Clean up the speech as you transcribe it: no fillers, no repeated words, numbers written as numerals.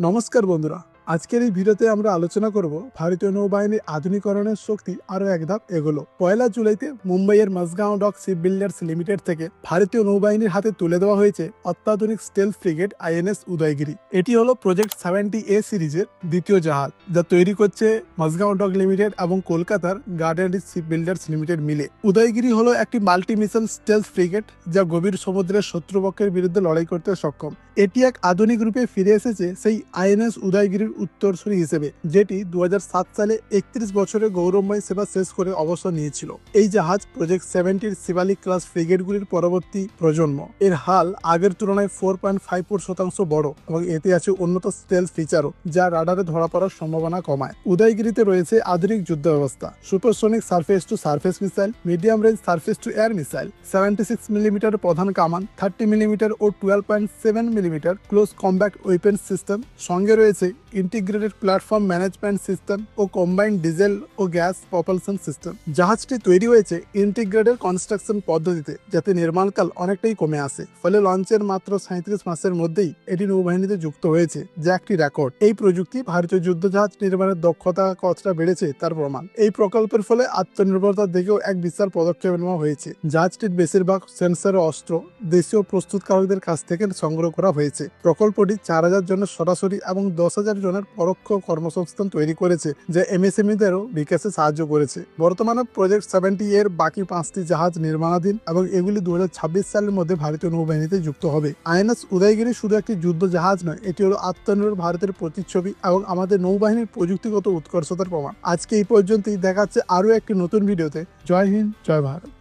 নমস্কার বন্ধুরা, আজকের এই ভিডিওতে আমরা আলোচনা করব ভারতীয় নৌবাহিনীর আধুনিকরণের শক্তি আরো এক ধাপ এগোলো। 1 জুলাইতে মুম্বাইয়ের Mazagon Dock Shipbuilders Limited থেকে ভারতীয় নৌবাহিনীর হাতে তুলে দেওয়া হয়েছে অত্যাধুনিক স্টেলথ ফ্রিগেট আইএনএস উদয়গিরি। এটি হলো প্রজেক্ট 70A সিরিজের দ্বিতীয় জাহাজ, যা তৈরি করছে মাঝগাঁও ডক লিমিটেড এবং কলকাতার গার্ডেন শিপ বিল্ডার্স লিমিটেড মিলে। উদয়গিরি হলো একটি মাল্টি মিশন স্টেলথ ফ্রিগেট, যা গভীর সমুদ্রের শত্রুপক্ষের বিরুদ্ধে লড়াই করতে সক্ষম। এটি এক আধুনিক রূপে ফিরে এসেছে সেই আইএনএস উদয়গিরির উত্তরসূরি হিসেবে, যেটি 2007 সালে 31 বছরের গৌরবময় সেবা শেষ করে অবসর নিয়েছিল। এই জাহাজ প্রজেক্ট 70 শিবালিক ক্লাস ফ্রিগেটগুলির পরবর্তী প্রজন্ম। এর হাল আগের তুলনায় 4.54% বড় এবং এতে আছে উন্নত স্টেলথ ফিচারও, যা রাডারে ধরা পড়ার সম্ভাবনা কমায়। উদয়গিরিতে রয়েছে আধুনিক যুদ্ধ ব্যবস্থা, supersonic surface two surface missile, medium range surface two air missile, 76 millimetre প্রধান কামান, 30 মিলিমিটার ও 12.7 millimetre close combat weapon system. সঙ্গে রয়েছে ইন্টিগ্রেটেড প্ল্যাটফর্ম ম্যানেজমেন্ট সিস্টেম ও কম্বাইন্ড ডিজেল ও গ্যাস প্রপালশন সিস্টেম। জাহাজটি তৈরি হয়েছে ইন্টিগ্রেটেড কনস্ট্রাকশন পদ্ধতিতে, যাতে নির্মাণকাল অনেকটাই কমে আসে। ফলে লঞ্চের মাত্র 37 মাসের মধ্যেই এটি নৌবাহিনীতে যুক্ত হয়েছে, যা একটি রেকর্ড। এই প্রযুক্তি ভারতীয় যুদ্ধজাহাজ নির্মাণের দক্ষতা কতটা বেড়েছে তার প্রমাণ। এই প্রকল্পের ফলে আত্মনির্ভরতার দিকেও এক বিশাল পদক্ষেপ নেওয়া হয়েছে। জাহাজটির বেশিরভাগ সেন্সর ও অস্ত্র দেশীয় প্রস্তুতকারকদের কাছ থেকে সংগ্রহ করা হয়েছে। প্রকল্পটি 4000 জনের সরাসরি এবং 10,000 জনের পরোক্ষ কর্মসংস্থান তৈরি করেছে, যা এমএসএমইদেরও বিকাশে সাহায্য করেছে। বর্তমানে প্রজেক্ট 70 এর বাকি 5টি জাহাজ নির্মাণাধীন এবং এগুলি 2026 সালের মধ্যে ভারতীয় নৌবাহিনীতে যুক্ত হবে। আইএনএস উদয়গিরি শুধু একটি যুদ্ধ জাহাজ নয়, এটি হলো আত্মনির্ভর ভারতের প্রতিচ্ছবি এবং আমাদের নৌবাহিনীর প্রযুক্তিগত উৎকর্ষতার প্রমাণ। আজকে এই পর্যন্তই, দেখাচ্ছে আরও একটি নতুন ভিডিওতে। জয় হিন্দ, জয় ভারত।